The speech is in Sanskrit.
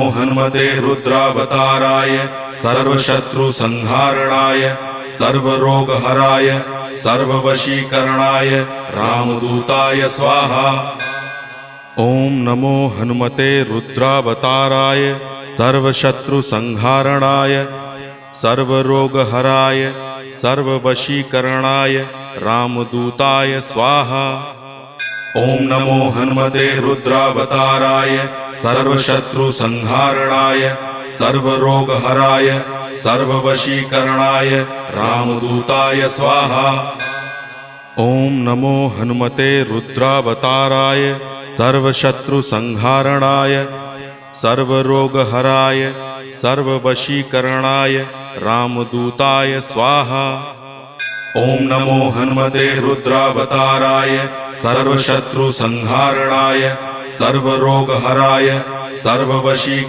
हनुमते रुद्रावताराय सर्वशत्रुसंहारणाय सर्वरोगहराय सर्ववशीकरणाय रामदूताय स्वाहा। ओम नमो हनुमते रुद्रावताराय सर्वशत्रुसंहारणाय सर्वरोगहराय सर्ववशीकरणाय रामदूताय स्वाहा। ओम नमो हनुमते रुद्रावताराय सर्वशत्रुसंहारणाय सर्वरोगहराय सर्ववशीकरणाय रामदूताय स्वाहा। ओम नमो हनुमते रुद्रावताराय सर्वशत्रुसंहारणाय सर्वरोगहराय सर्ववशीकरणाय रामदूताय स्वाहा। ओम नमो हनुमते रुद्रावताराय सर्वशत्रुसंहारणाय सर्वरोगहराय सर्ववशीकरणाय